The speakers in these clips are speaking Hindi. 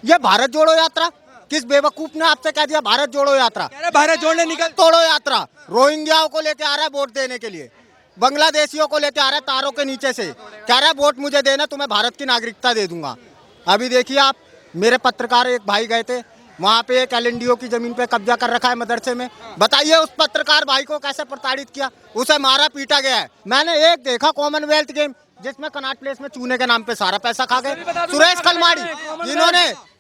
ये भारत जोड़ो यात्रा, किस बेवकूफ ने आपसे कह दिया भारत जोड़ो यात्रा? कह रहे भारत जोड़ने निकल तोड़ो यात्रा। रोहिंग्याओं को लेके आ रहा है वोट देने के लिए, बांग्लादेशियों को लेके आ रहा है तारों के नीचे से, कह रहा है वोट मुझे देना, तुम्हें भारत की नागरिकता दे दूंगा। अभी देखिए आप, मेरे पत्रकार एक भाई गए थे वहाँ पे, एक LNDO की जमीन पे कब्जा कर रखा है मदरसे में। बताइए उस पत्रकार भाई को कैसे प्रताड़ित किया, उसे मारा पीटा गया है। मैंने एक देखा कॉमनवेल्थ गेम जिसमें कनॉट प्लेस में चूने के नाम पे सारा पैसा खा गए सुरेश खलमाड़ी।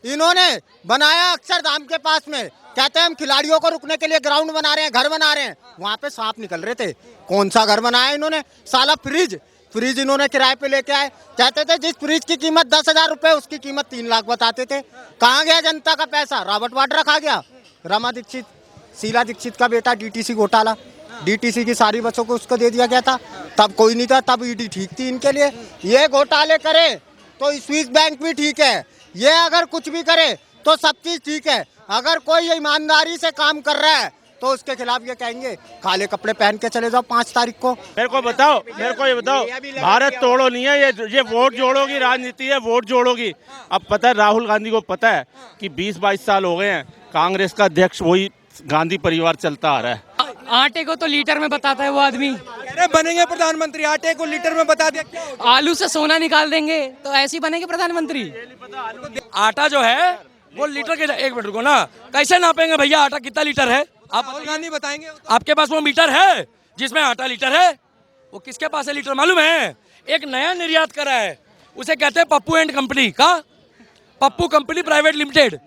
इन्होंने बनाया अक्षरधाम के पास में, कहते हैं हम खिलाड़ियों को रुकने के लिए ग्राउंड बना रहे हैं, घर बना रहे हैं, वहाँ पे सांप निकल रहे थे। कौन सा घर बनाया इन्होंने? साला फ्रिज इन्होंने किराए पे लेके आए, कहते थे जिस फ्रिज की कीमत 10,000 रुपए उसकी कीमत 3 लाख बताते थे। कहाँ गया जनता का पैसा? रॉबर्ट वाड्रा खा गया। रमा दीक्षित, शीला दीक्षित का बेटा DTC घोटाला, DTC की सारी बसों को उसको दे दिया गया था, तब कोई नहीं था, तब ईडी ठीक थी इनके लिए। ये घोटाले करे तो स्विस बैंक भी ठीक है, ये अगर कुछ भी करे तो सब चीज ठीक है। अगर कोई ईमानदारी से काम कर रहा है तो उसके खिलाफ ये कहेंगे काले कपड़े पहन के चले जाओ 5 तारीख को। मेरे को ये बताओ, भारत तोड़ो नहीं है, ये वोट जोड़ो की राजनीति है, वोट जोड़ोगी। अब पता है राहुल गांधी को पता है कि 20-22 साल हो गए हैं कांग्रेस का अध्यक्ष वही गांधी परिवार चलता आ रहा है। आटे को तो लीटर में बताता है वो आदमी। कह रहे बनेंगे प्रधानमंत्री, आटे को लीटर में बता दिया क्या होगा? आलू से सोना निकाल देंगे तो ऐसे ही बनेंगे प्रधानमंत्री। आटा जो है वो लीटर के, एक मिनट रुको ना, कैसे नापेंगे भैया आटा कितना लीटर है? आप राहुल गांधी बताएंगे। आपके पास वो मीटर है जिसमें आटा लीटर है? वो किसके पास है लीटर मालूम है? एक नया निर्यात करा है, उसे कहते हैं पप्पू एंड कंपनी का, पप्पू कंपनी प्राइवेट लिमिटेड।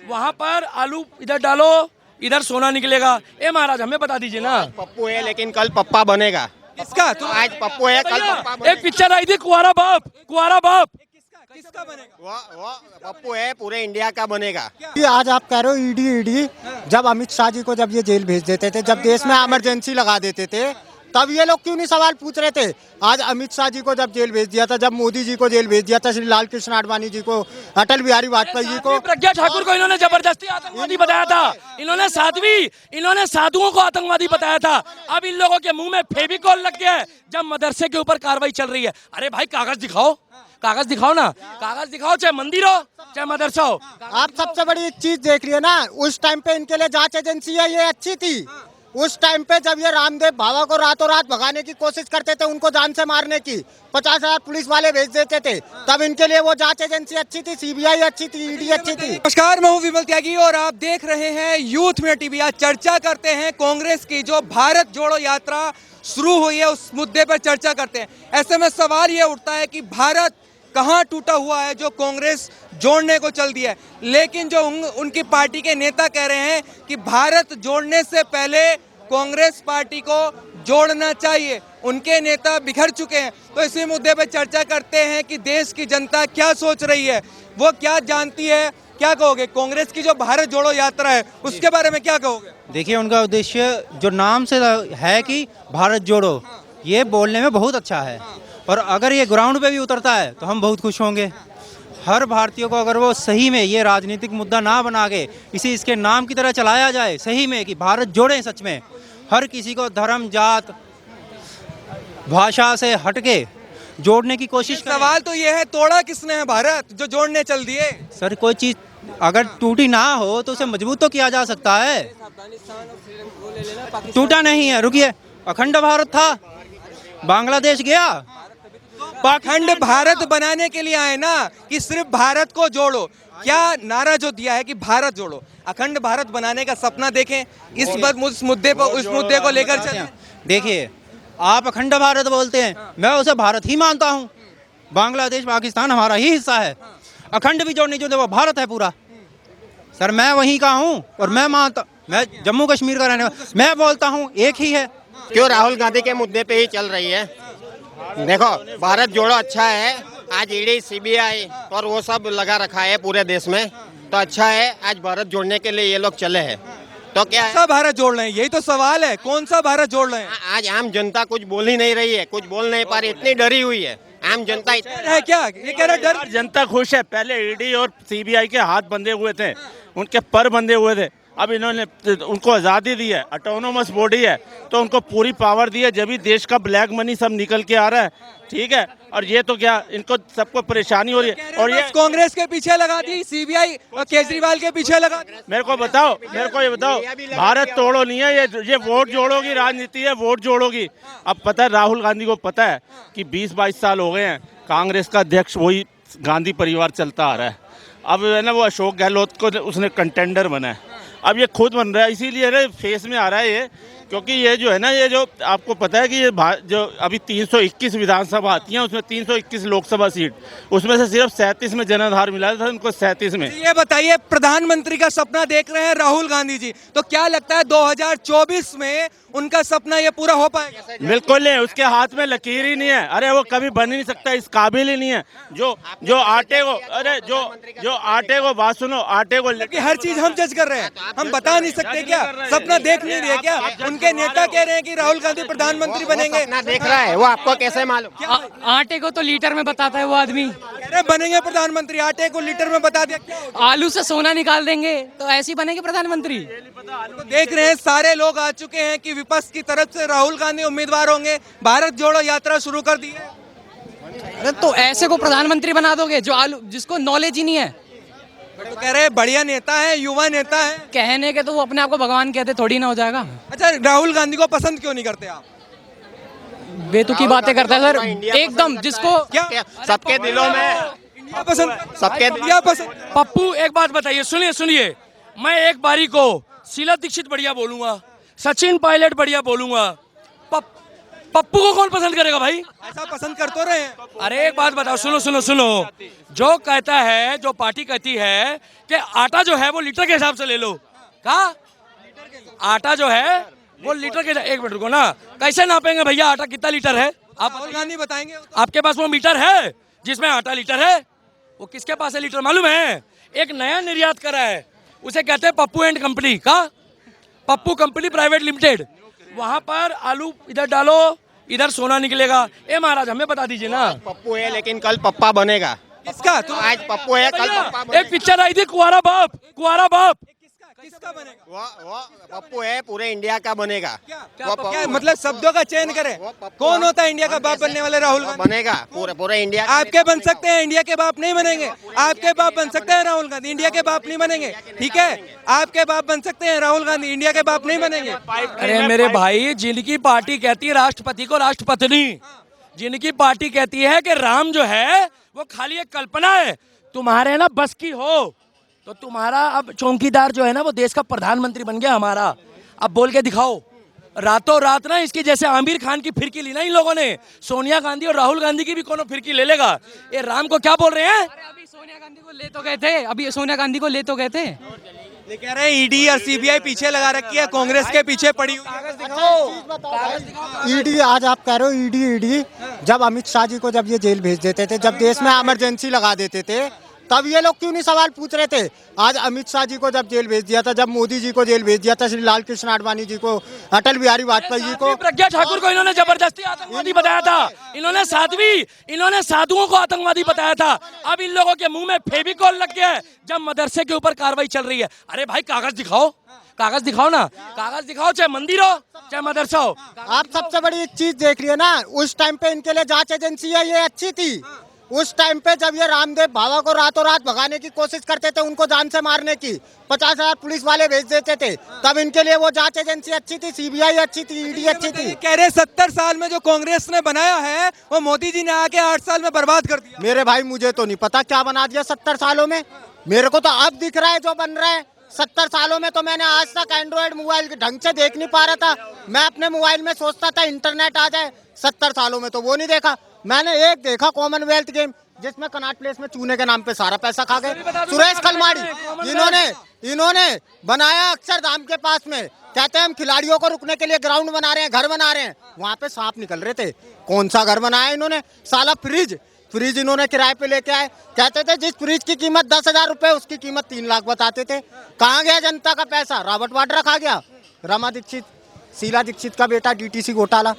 वहां पर आलू इधर डालो, इधर सोना निकलेगा। ए महाराज हमें बता दीजिए ना। पप्पू है लेकिन कल पप्पा बनेगा। किसका? तो आज पप्पू है, कल पप्पा एक पिक्चर आई थी कुंवारा बाप, कुंवारा बाप। किसका बनेगा? वो पप्पू है, पूरे इंडिया का बनेगा। आज आप कह रहे हो ईडी, जब अमित शाह जी को जब ये जेल भेज देते थे, जब देश में इमरजेंसी लगा देते थे, तब ये लोग क्यों नहीं सवाल पूछ रहे थे? आज अमित शाह जी को जब जेल भेज दिया था, जब मोदी जी को जेल भेज दिया था, श्री लाल कृष्ण आडवाणी जी को, अटल बिहारी वाजपेयी जी को, प्रज्ञा ठाकुर को इन्होंने जबरदस्ती आतंकवादी बताया था। इन्होंने साधुओं को आतंकवादी बताया था। अब इन लोगों के मुंह में फेविकॉल लग गया है जब मदरसे के ऊपर कार्रवाई चल रही है। अरे भाई कागज दिखाओ, कागज दिखाओ ना, कागज दिखाओ, चाहे मंदिर हो चाहे मदरसा हो। आप सबसे बड़ी एक चीज देख रही है ना, उस टाइम पे इनके लिए जांच एजेंसी है, ये अच्छी थी। उस टाइम पे जब ये रामदेव बाबा को रातों रात भगाने की कोशिश करते थे, उनको जान से मारने की, 50,000 पुलिस वाले भेज देते थे, तब इनके लिए वो जांच एजेंसी अच्छी थी, CBI अच्छी थी, ईडी अच्छी थी। नमस्कार, मैं हूं विमल त्यागी और आप देख रहे हैं यूथ में टीवी। आज चर्चा करते हैं कांग्रेस की जो भारत जोड़ो यात्रा शुरू हुई है उस मुद्दे पर चर्चा करते हैं। ऐसे में सवाल ये उठता है कि भारत कहाँ टूटा हुआ है जो कांग्रेस जोड़ने को चल दिया है। लेकिन जो उनकी पार्टी के नेता कह रहे हैं कि भारत जोड़ने से पहले कांग्रेस पार्टी को जोड़ना चाहिए, उनके नेता बिखर चुके हैं। तो इसी मुद्दे पर चर्चा करते हैं कि देश की जनता क्या सोच रही है, वो क्या जानती है। क्या कहोगे कांग्रेस की जो भारत जोड़ो यात्रा है उसके बारे में क्या कहोगे? देखिए उनका उद्देश्य जो नाम से है कि भारत जोड़ो, ये बोलने में बहुत अच्छा है, और अगर ये ग्राउंड पे भी उतरता है तो हम बहुत खुश होंगे। हर भारतीय को अगर वो सही में ये राजनीतिक मुद्दा ना बना के इसके नाम की तरह चलाया जाए सही में कि भारत जोड़ें, सच में हर किसी को धर्म जात भाषा से हटके जोड़ने की कोशिश करें। सवाल तो ये है तोड़ा किसने है भारत जो जोड़ने चल दिए? सर कोई चीज़ अगर टूटी ना हो तो उसे मजबूत तो किया जा सकता है। टूटा नहीं है, रुकिए, अखंड भारत था, बांग्लादेश गया, अखंड भारत बनाने के लिए आए ना कि सिर्फ भारत को जोड़ो। क्या नारा जो दिया है कि भारत जोड़ो, अखंड भारत बनाने का सपना देखें, इस मुद्दे को लेकर चलें। देखिए आप अखंड भारत बोलते हैं, मैं उसे भारत ही मानता हूँ। बांग्लादेश पाकिस्तान हमारा ही हिस्सा है, अखंड भी जोड़ने जो वो भारत है पूरा। सर मैं वहीं का हूँ और मैं मानता, मैं जम्मू कश्मीर का रहने वाला, मैं बोलता हूँ एक ही है। क्यों राहुल गांधी के मुद्दे पे ही चल रही है? देखो भारत जोड़ो अच्छा है, आज ईडी CBI और वो सब लगा रखा है पूरे देश में, तो अच्छा है। आज भारत जोड़ने के लिए ये लोग चले हैं, तो क्या है? कौन सा भारत जोड़ रहे हैं, यही तो सवाल है, कौन सा भारत जोड़ रहे हैं? आज आम जनता कुछ बोल ही नहीं रही है, कुछ बोल नहीं पा रही, इतनी डरी हुई है आम जनता। है क्या ये कह रहा डर? जनता खुश है। पहले ईडी और CBI के हाथ बंधे हुए थे, उनके पर बंधे हुए थे, अब इन्होंने उनको आज़ादी दी है, ऑटोनोमस बॉडी है, तो उनको पूरी पावर दी है। जब भी देश का ब्लैक मनी सब निकल के आ रहा है, ठीक है। और ये तो क्या इनको सबको परेशानी हो रही है। और ये बस कांग्रेस के पीछे लगा दी, सीबीआई और केजरीवाल के पीछे लगा दी। मेरे को ये बताओ भारत तोड़ो नहीं है, ये वोट जोड़ो की राजनीति है, वोट जोड़ोगी। अब पता है राहुल गांधी को पता है कि 20-22 साल हो गए हैं कांग्रेस का अध्यक्ष वही गांधी परिवार चलता आ रहा है। अब है ना वो अशोक गहलोत को उसने कंटेंडर बना है, अब ये खुद बन रहा है, इसीलिए फेस में आ रहा है ये। क्योंकि ये जो है ना, ये जो आपको पता है कि ये जो अभी 321 विधानसभा आती हैं उसमें 321 लोकसभा सीट, उसमें से सिर्फ 37 में जनाधार मिला था उनको, 37 में। ये बताइए, प्रधानमंत्री का सपना देख रहे हैं राहुल गांधी जी, तो क्या लगता है 2024 में उनका सपना ये पूरा हो पाएगा? बिल्कुल नहीं, उसके हाथ में लकीर ही नहीं है। अरे वो कभी बन ही नहीं सकता, इस काबिल ही नहीं है। जो आटे को, अरे जो आटे को, बात सुनो, आटे को कि हर चीज हम जज कर रहे हैं, हम बता नहीं सकते क्या? सपना देख नहीं रहे क्या? उनके नेता कह रहे हैं कि राहुल गांधी प्रधानमंत्री बनेंगे। देख रहा है वो, आपको कैसे मालूम? आटे को तो लीटर में बताता है वो आदमी। कह रहे बनेंगे प्रधानमंत्री, आटे को लीटर में बता दिया। आलू से सोना निकाल देंगे तो ऐसे ही बनेंगे प्रधानमंत्री। तो देख रहे हैं सारे लोग आ चुके हैं कि विपक्ष की तरफ से राहुल गांधी उम्मीदवार होंगे, भारत जोड़ो यात्रा शुरू कर दी है। अरे तो ऐसे को प्रधानमंत्री बना दोगे जो आलू, जिसको नॉलेज ही नहीं है। तो कह रहे हैं बढ़िया नेता है, युवा नेता है। कहने के तो वो अपने आप को भगवान कहते, थोड़ी ना हो जाएगा। अच्छा, राहुल गांधी को पसंद क्यों नहीं करते आप? बेतुकी बातें करता है सर, एकदम जिसको क्या सबके दिलों में इंडिया पसंद, सबके इंडिया पसंद। पप्पू एक बात बताइए, सुनिए, मैं एक बारी को शीला दीक्षित बढ़िया बोलूंगा, सचिन पायलट बढ़िया बोलूंगा, पप्पू को कौन पसंद करेगा भाई? ऐसा पसंद कर तो रहे हैं। अरे एक बात बताओ, सुनो, जो कहता है, जो पार्टी कहती है कि आटा जो है वो लीटर के हिसाब से ले लो, कहा आटा जो है वो लीटर के, एक मिनट रुको ना, कैसे नापेंगे भैया आटा कितना लीटर है? आप राहुल गांधी बताएंगे। आपके पास वो मीटर है जिसमें आटा लीटर है? वो किसके पास है लीटर मालूम है? एक नया निर्यात करा है, उसे कहते हैं पप्पू एंड कंपनी का, पप्पू कंपनी प्राइवेट लिमिटेड। वहां पर आलू इधर डालो, इधर सोना निकलेगा। ए महाराज हमें बता दीजिए ना। पप्पू है लेकिन कल पप्पा बनेगा। किसका? तो आज पप्पू है, कल पप्पा एक बनेगा। पिक्चर आई थी कुंवारा बाप, किसका बनेगा? वो पप्पू है, पूरे इंडिया का बनेगा। वो क्या मतलब शब्दों का चयन करें? कौन होता है इंडिया का बाप बनने वाले? राहुल गांधी बनेगा, पूरे इंडिया का। आपके बन सकते हैं, इंडिया के बाप नहीं बनेंगे। आपके बाप बन सकते हैं राहुल गांधी, इंडिया के बाप नहीं बनेंगे, ठीक है? आपके बाप बन सकते हैं राहुल गांधी, इंडिया के बाप नहीं बनेंगे। अरे मेरे भाई, जिनकी पार्टी कहती है राष्ट्रपति को राष्ट्रपत्नी, जिनकी पार्टी कहती है कि राम जो है वो खाली एक कल्पना है, तुम्हारे ना बस की हो तो तुम्हारा अब चौकीदार जो है ना वो देश का प्रधानमंत्री बन गया हमारा। अब बोल के दिखाओ, रातों रात ना इसकी जैसे आमिर खान की फिरकी ली ना इन लोगों ने, सोनिया गांधी और राहुल गांधी की भी कोनो फिरकी ले लेगा। ये राम को क्या बोल रहे हैं? अभी सोनिया गांधी को ले तो गए थे, अभी सोनिया गांधी को ले तो गए थे। ये कह रहे हैं ईडी और सीबीआई पीछे लगा रखी है, कांग्रेस के पीछे पड़ी हुई है। ईडी, आज आप कह रहे हो ईडी, जब अमित शाह जी को जब ये जेल भेज देते थे, जब देश में इमरजेंसी लगा देते थे, तब ये लोग क्यों नहीं सवाल पूछ रहे थे? आज अमित शाह जी को जब जेल भेज दिया था, जब मोदी जी को जेल भेज दिया था, श्री लाल कृष्ण आडवाणी जी को, अटल बिहारी वाजपेयी जी को, प्रज्ञा ठाकुर को इन्होंने जबरदस्ती आतंकवादी बताया था, इन्होंने साधुओं को आतंकवादी बताया था। अब इन लोगों के मुंह में फेविकॉल लग गया है जब मदरसे के ऊपर कार्रवाई चल रही है। अरे भाई कागज दिखाओ ना, कागज दिखाओ, चाहे मंदिर हो चाहे मदरसा हो। आप सबसे बड़ी एक चीज देख रही है ना, उस टाइम पे इनके लिए जांच एजेंसी है, ये अच्छी थी। उस टाइम पे जब ये रामदेव बाबा को रातों रात भगाने की कोशिश करते थे, उनको जान से मारने की, 50,000 पुलिस वाले भेज देते थे, तब इनके लिए वो जांच एजेंसी अच्छी थी, सीबीआई अच्छी थी, ईडी अच्छी थी। कह रहे 70 साल में जो कांग्रेस ने बनाया है वो मोदी जी ने आके 8 साल में बर्बाद कर दिया। मेरे भाई मुझे तो नहीं पता क्या बना दिया 70 सालों में, मेरे को तो अब दिख रहा है जो बन रहा है। 70 सालों में तो मैंने आज तक एंड्रॉइड मोबाइल ढंग से देख नहीं पा रहा था। मैं अपने मोबाइल में सोचता था इंटरनेट आ जाए, 70 सालों में तो वो नहीं देखा। मैंने एक देखा कॉमनवेल्थ गेम, जिसमें कनॉट प्लेस में चूने के नाम पे सारा पैसा खा गए सुरेश खलमाड़ी। इन्होंने बनाया अक्षरधाम के पास में, कहते हैं हम खिलाड़ियों को रुकने के लिए ग्राउंड बना रहे हैं, घर बना रहे हैं, वहां पे सांप निकल रहे थे। कौन सा घर बनाया इन्होंने? साला फ्रिज इन्होंने किराए पे लेके आए, कहते थे जिस फ्रिज की कीमत 10,000 रुपए, उसकी कीमत 3 लाख बताते थे। कहाँ गया जनता का पैसा? रॉबर्ट वाड्रा खा गया। रमा दीक्षित, शीला दीक्षित का बेटा, डीटीसी घोटाला,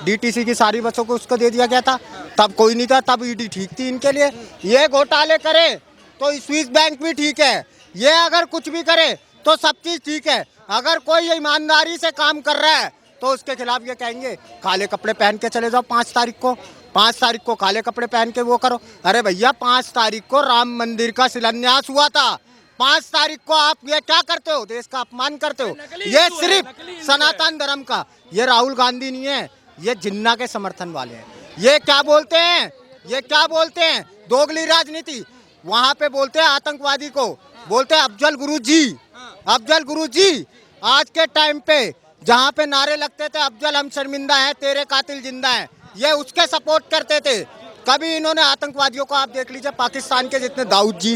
डीटीसी की सारी बसों को उसको दे दिया गया था, तब कोई नहीं था, तब ईडी ठीक थी इनके लिए। ये घोटाले करे तो स्विस बैंक भी ठीक है, ये अगर कुछ भी करे तो सब चीज ठीक है। अगर कोई ईमानदारी से काम कर रहा है तो उसके खिलाफ ये कहेंगे काले कपड़े पहन के चले जाओ 5 तारीख को। 5 तारीख को काले कपड़े पहन के वो करो। अरे भैया 5 तारीख को राम मंदिर का शिलान्यास हुआ था। 5 तारीख को आप ये क्या करते हो? देश का अपमान करते हो। ये सिर्फ सनातन धर्म का, ये राहुल गांधी नहीं है, ये जिन्ना के समर्थन वाले हैं। ये क्या बोलते हैं? ये क्या बोलते हैं? दोगली राजनीति। वहां पे बोलते हैं आतंकवादी को, बोलते हैं अफजल गुरु जी। अफजल गुरु जी आज के टाइम पे जहाँ पे नारे लगते थे अफजल हम शर्मिंदा हैं, तेरे कातिल जिंदा हैं, ये उसके सपोर्ट करते थे। कभी इन्होंने आतंकवादियों को आप देख लीजिए, पाकिस्तान के जितने दाऊद जी,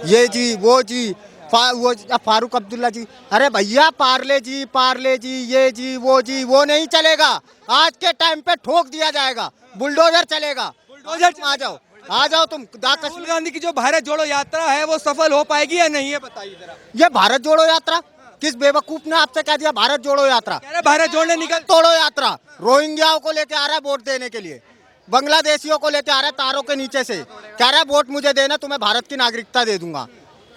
ये जी, वो जी, फारूक अब्दुल्ला जी, अरे भैया पार्ले जी, ये जी, वो नहीं चलेगा। आज के टाइम पे ठोक दिया जाएगा, बुलडोजर चलेगा। बुलडोजर आ जाओ तुम। राहुल गांधी की जो भारत जोड़ो यात्रा है वो सफल हो पाएगी या नहीं, ये बताइए जरा। ये भारत जोड़ो यात्रा, किस बेवकूफ ने आपसे कह दिया भारत जोड़ो यात्रा? कह रहे भारत जोड़ने निकल तोड़ो यात्रा। रोहिंग्याओं को लेके आ रहा है वोट देने के लिए, बांग्लादेशियों को लेके आ रहा है तारों के नीचे से, कह रहा है वोट मुझे देना, तुम्हें भारत की नागरिकता दे दूंगा।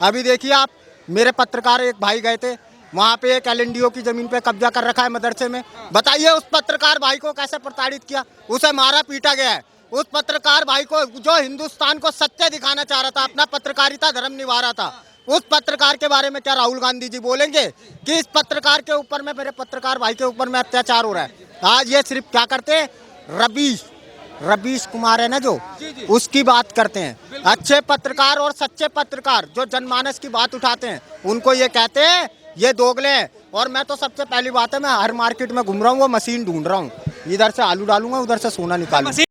अभी देखिए आप, मेरे पत्रकार एक भाई गए थे वहाँ पे, एक LNDO की जमीन पे कब्जा कर रखा है मदरसे में। बताइए उस पत्रकार भाई को कैसे प्रताड़ित किया, उसे मारा पीटा गया है। उस पत्रकार भाई को जो हिंदुस्तान को सत्य दिखाना चाह रहा था, अपना पत्रकारिता धर्म निभा रहा था, उस पत्रकार के बारे में क्या राहुल गांधी जी बोलेंगे कि इस पत्रकार के ऊपर में, मेरे पत्रकार भाई के ऊपर में अत्याचार हो रहा है? आज ये सिर्फ क्या करते हैं, रवीश कुमार है ना जो, उसकी बात करते हैं। अच्छे पत्रकार और सच्चे पत्रकार जो जनमानस की बात उठाते हैं, उनको ये कहते हैं ये दोगले हैं। और मैं तो सबसे पहली बात है, मैं हर मार्केट में घूम रहा हूँ, वो मशीन ढूंढ रहा हूँ, इधर से आलू डालूंगा, उधर से सोना निकालूंगा।